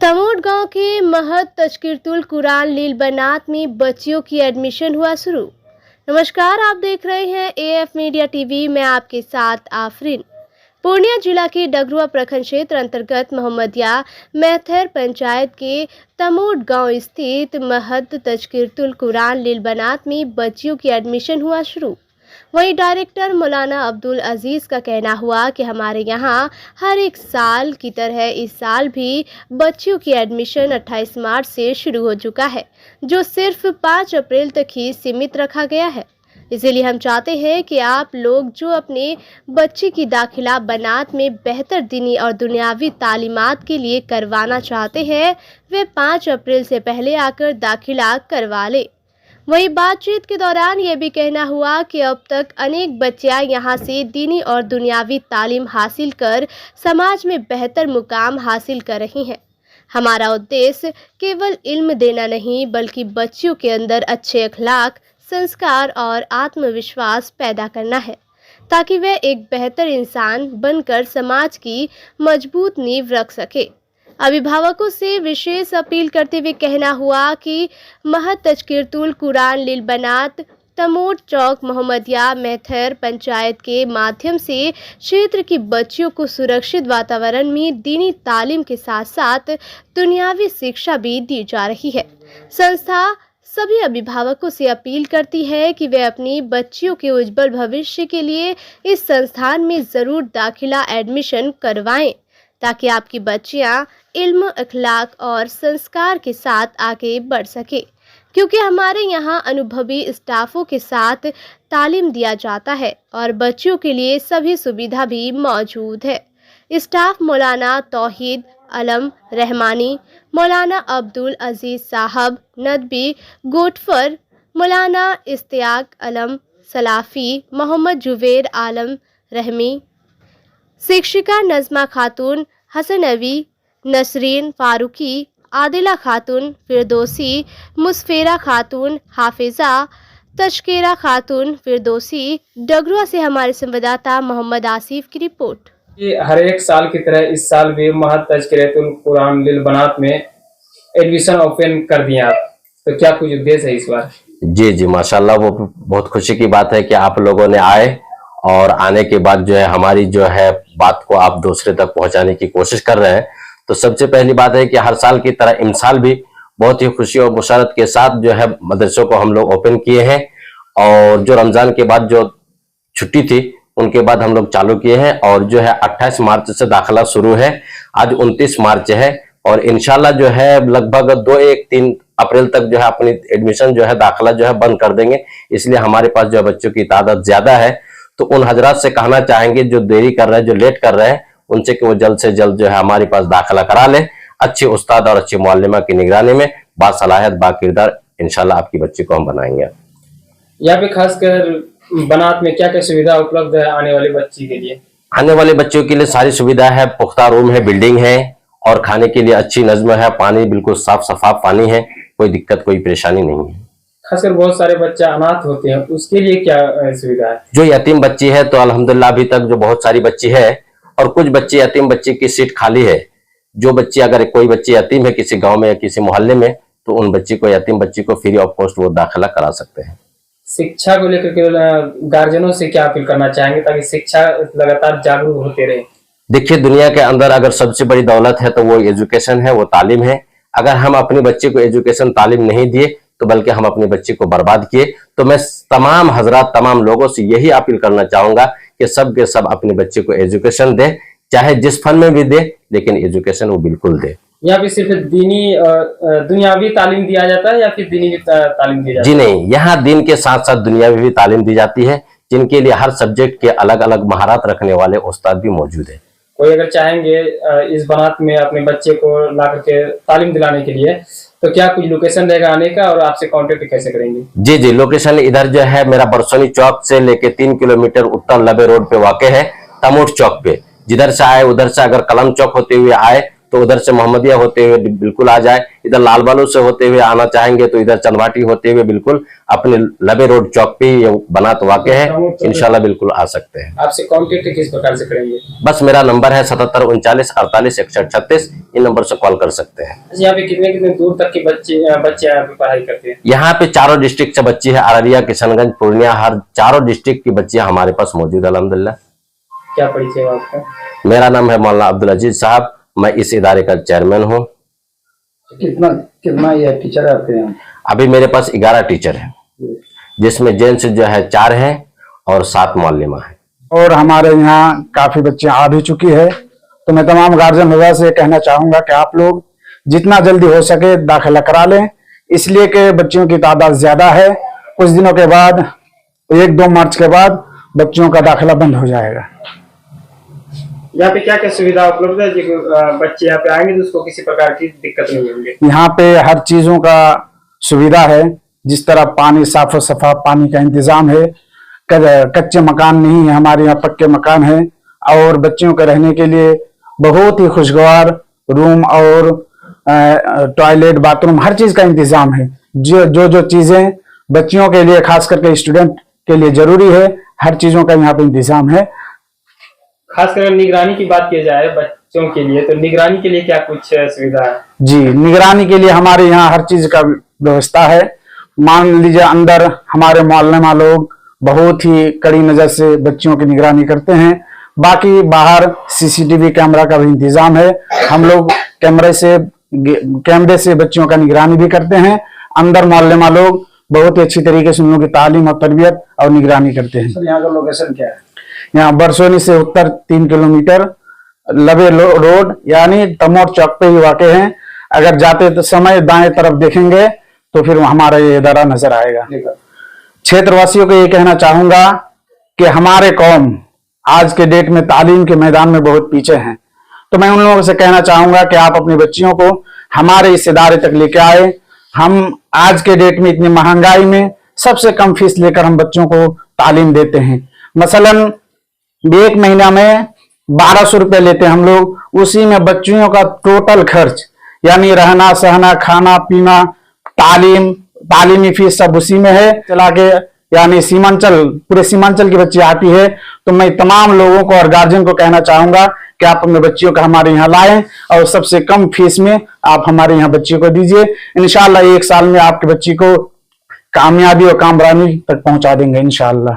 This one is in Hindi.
तमोट गांव के महत तशकीरतुल कुरान लील बनात में बच्चियों की एडमिशन हुआ शुरू। नमस्कार, आप देख रहे हैं एएफ मीडिया टीवी में आपके साथ आफरीन। पूर्णिया जिला के डगरुआ प्रखंड क्षेत्र अंतर्गत मोहम्मदिया मैथर पंचायत के तमोट गांव स्थित महत तशकीरतुल कुरान लील बनात में बच्चियों की एडमिशन हुआ शुरू। वहीं डायरेक्टर मौलाना अब्दुल अजीज का कहना हुआ कि हमारे यहाँ हर एक साल की तरह इस साल भी बच्चियों की एडमिशन 28 मार्च से शुरू हो चुका है, जो सिर्फ 5 अप्रैल तक ही सीमित रखा गया है। इसीलिए हम चाहते हैं कि आप लोग जो अपने बच्चे की दाखिला बनात में बेहतर दीनी और दुनियावी तालीमात के लिए करवाना चाहते हैं, वे 5 अप्रैल से पहले आकर दाखिला करवा लें। वहीं बातचीत के दौरान ये भी कहना हुआ कि अब तक अनेक बच्चियां यहां से दीनी और दुनियावी तालीम हासिल कर समाज में बेहतर मुकाम हासिल कर रही हैं। हमारा उद्देश्य केवल इल्म देना नहीं, बल्कि बच्चियों के अंदर अच्छे अखलाक, संस्कार और आत्मविश्वास पैदा करना है, ताकि वे एक बेहतर इंसान बनकर समाज की मजबूत नींव रख सके। अभिभावकों से विशेष अपील करते हुए कहना हुआ कि महत तशकीरतुल कुरान लील बनात तमोट चौक मोहम्मदिया मैथर पंचायत के माध्यम से क्षेत्र की बच्चियों को सुरक्षित वातावरण में दीनी तालीम के साथ साथ दुनियावी शिक्षा भी दी जा रही है। संस्था सभी अभिभावकों से अपील करती है कि वे अपनी बच्चियों के उज्जवल भविष्य के लिए इस संस्थान में ज़रूर दाखिला एडमिशन करवाएं, ताकि आपकी बच्चियां इल्म, अखलाक और संस्कार के साथ आगे बढ़ सके। क्योंकि हमारे यहाँ अनुभवी स्टाफों के साथ तालीम दिया जाता है और बच्चों के लिए सभी सुविधा भी मौजूद है। स्टाफ मौलाना तौहीद अलम रहमानी, मौलाना अब्दुल अजीज साहब नदबी गोटफर, मौलाना इस्तियाक अलम सलाफी, मोहम्मद जुवेर आलम रहमी, शिक्षिका नज़मा खातून हसनवी, नसरीन फारूकी, आदिला खातून फिरदौसी, मुस्फेरा खातून हाफिजा, तशकीरा खातून फिरदौसी। डगरुआ से हमारे संवाददाता मोहम्मद आसिफ की रिपोर्ट। हर एक साल की तरह इस साल भी महत तशकीरतुल कुरान लील बनात में एडमिशन ओपन कर दिया आप, तो क्या कुछ उद्देश्य है इस बार? जी माशाल्लाह, वो बहुत खुशी की बात है कि आप लोगों ने आए और आने के बाद जो है हमारी जो है बात को आप दूसरे तक पहुंचाने की कोशिश कर रहे हैं। तो सबसे पहली बात है कि हर साल की तरह इस साल भी बहुत ही खुशी और मुशर्रत के साथ जो है मदरसों को हम लोग ओपन किए हैं, और जो रमजान के बाद जो छुट्टी थी उनके बाद हम लोग चालू किए हैं। और जो है 28 मार्च से दाखिला शुरू है, आज 29 मार्च है, और इंशाल्लाह जो है लगभग 2-3 अप्रैल तक जो है अपनी एडमिशन जो है दाखिला जो है बंद कर देंगे। इसलिए हमारे पास जो बच्चों की तादाद ज्यादा है, तो उन हजरात से कहना चाहेंगे जो देरी कर रहे हैं, जो लेट कर रहे हैं, उनसे कि वो जल्द से जल्द जो है हमारे पास दाखिला करा ले। अच्छे उस्ताद और अच्छी मुअल्लिमा की निगरानी में बासलाहियत बाकिरदार इंशाल्लाह आपकी बच्ची को हम बनाएंगे। यहाँ पे खासकर बनात में क्या क्या सुविधा उपलब्ध है आने वाली बच्ची के लिए? आने वाले बच्चों के लिए सारी सुविधा है, पुख्ता रूम है, बिल्डिंग है, और खाने के लिए अच्छी नज्म है, पानी बिल्कुल साफ सफाफ पानी है, कोई दिक्कत कोई परेशानी नहीं है। खासकर बहुत सारे बच्चे अनाथ होते हैं, उसके लिए क्या सुविधा है? जो यतीम बच्ची है तो अल्हम्दुलिल्लाह अभी तक जो बहुत सारी बच्ची है, और कुछ बच्चे यतीम बच्ची की सीट खाली है। जो बच्ची अगर कोई बच्ची यतीम है किसी गांव में या किसी मोहल्ले में, तो उन बच्ची को यतीम बच्ची को फ्री ऑफ कॉस्ट वो दाखिला करा सकते हैं। शिक्षा को लेकर के गार्जियनों से क्या अपील करना चाहेंगे ताकि शिक्षा लगातार जागरूक होते रहे? देखिए, दुनिया के अंदर अगर सबसे बड़ी दौलत है तो वो एजुकेशन है, वो तालीम है। अगर हम अपनी बच्चे को एजुकेशन तालीम नहीं दिए तो बल्कि हम अपने बच्चे को बर्बाद किए। तो मैं तमाम हजरात, तमाम लोगों से यही अपील करना चाहूंगा कि सब के सब अपने बच्चे को एजुकेशन दे, चाहे जिस फन में भी दे, लेकिन एजुकेशन वो बिल्कुल दे। यहाँ पे सिर्फ दीनी दुनियावी तालीम दिया जाता है या फिर दीनी तालीम दी जाती है? जी नहीं, यहाँ दीन के साथ साथ दुनियावी भी तालीम दी जाती है, जिनके लिए हर सब्जेक्ट के अलग अलग महारत रखने वाले उस्ताद भी मौजूद है। कोई अगर चाहेंगे इस बनात में अपने बच्चे को ला करके तालीम दिलाने के लिए, तो क्या कुछ लोकेशन रहेगा आने का, और आपसे कांटेक्ट कैसे करेंगे? जी लोकेशन इधर जो है मेरा बरसोनी चौक से लेके 3 किलोमीटर उत्तर लबे रोड पे वाक़ है, तमोट चौक पे। जिधर से आए उधर से अगर कलम चौक होते हुए आए तो उधर से मोहम्मदिया होते हुए बिल्कुल आ जाए, इधर लाल बालू से होते हुए आना चाहेंगे तो इधर चंदवाटी होते हुए बिल्कुल अपने लबे रोड चौक पे ये बनात वाक़ है, इंशाल्लाह बिल्कुल आ सकते हैं। आपसे कांटेक्ट किस प्रकार से करेंगे? बस मेरा नंबर है 77 39 48 61 36, इन नंबर से कॉल कर सकते हैं। यहाँ पे कितने कितने दूर तक के बच्चे यहाँ पे पढ़ाई करते हैं? यहाँ पे चारों डिस्ट्रिक्ट से बच्चे हैं, अररिया, किशनगंज, पूर्णिया, हर चारों डिस्ट्रिक्ट की बच्चियां हमारे पास मौजूद है अल्हम्दुलिल्लाह। क्या परिचय है आपका? मेरा नाम है मौलाना अब्दुल अजीज साहब, मैं इस इदारे का चेयरमैन हूँ। कितना ये टीचर आते हैं? अभी मेरे पास 11 टीचर हैं, जिसमें जेंट्स जो है 4 हैं और 7 मौलिमा है। और हमारे यहाँ काफी बच्चे आ भी चुकी है, तो मैं तमाम गार्जियन वजह से कहना चाहूंगा कि आप लोग जितना जल्दी हो सके दाखिला करा लें, इसलिए कि बच्चों की तादाद ज्यादा है। कुछ दिनों के बाद 1-2 मार्च के बाद बच्चों का दाखिला बंद हो जाएगा। यहाँ पे क्या क्या सुविधा उपलब्ध है जो बच्चे यहाँ पे आएंगे तो उसको किसी प्रकार की दिक्कत नहीं होंगे? यहाँ पे हर चीजों का सुविधा है, जिस तरह पानी साफ और सफा पानी का इंतजाम है, कच्चे मकान नहीं है, हमारे यहाँ पक्के मकान है, और बच्चों के रहने के लिए बहुत ही खुशगवार रूम और टॉयलेट, बाथरूम, हर चीज का इंतजाम है। जो चीजें बच्चियों के लिए, खास करके स्टूडेंट के लिए जरूरी है, हर चीजों का यहाँ पे इंतजाम है। खासकर निगरानी की बात की जाए बच्चों के लिए, तो निगरानी के लिए क्या कुछ सुविधा है? जी, निगरानी के लिए हमारे यहाँ हर चीज का व्यवस्था है। मान लीजिए अंदर हमारे मोहल्ले लोग बहुत ही कड़ी नजर से बच्चियों की निगरानी करते हैं। बाकी बाहर सीसीटीवी कैमरा का भी इंतजाम है, हम लोग कैमरे से बच्चियों का निगरानी भी करते हैं। अंदर मोहल्ले लोग बहुत ही अच्छी तरीके से उन लोगों की तालीम और तरबियत और निगरानी करते हैं। सर यहाँ का लोकेशन क्या है? यहाँ बरसोनी से उत्तर 3 किलोमीटर लबे रोड यानी तमोर चौक पे ही वाक़ हैं। अगर जाते तो समय दाएं तरफ देखेंगे तो फिर हमारा ये इदारा नजर आएगा। क्षेत्रवासियों को ये कहना चाहूंगा कि हमारे कौम आज के डेट में तालीम के मैदान में बहुत पीछे हैं, तो मैं उन लोगों से कहना चाहूंगा कि आप अपनी बच्चियों को हमारे इस इदारे तक लेके आए। हम आज के डेट में इतनी महंगाई में सबसे कम फीस लेकर हम बच्चों को तालीम देते हैं। मसलन 1 महीना में 1200 रुपए लेते हैं हम लोग, उसी में बच्चियों का टोटल खर्च यानी रहना सहना खाना पीना तालीमी फीस सब उसी में है। चला के यानी पूरे सीमांचल की बच्ची आती है, तो मैं तमाम लोगों को और गार्जियन को कहना चाहूंगा कि आप अपने बच्चियों को हमारे यहाँ लाएं और सबसे कम फीस में आप हमारे यहाँ बच्ची को दीजिए। इंशाल्लाह 1 साल में आपकी बच्ची को कामयाबी और कामरानी तक पहुंचा देंगे इंशाल्लाह।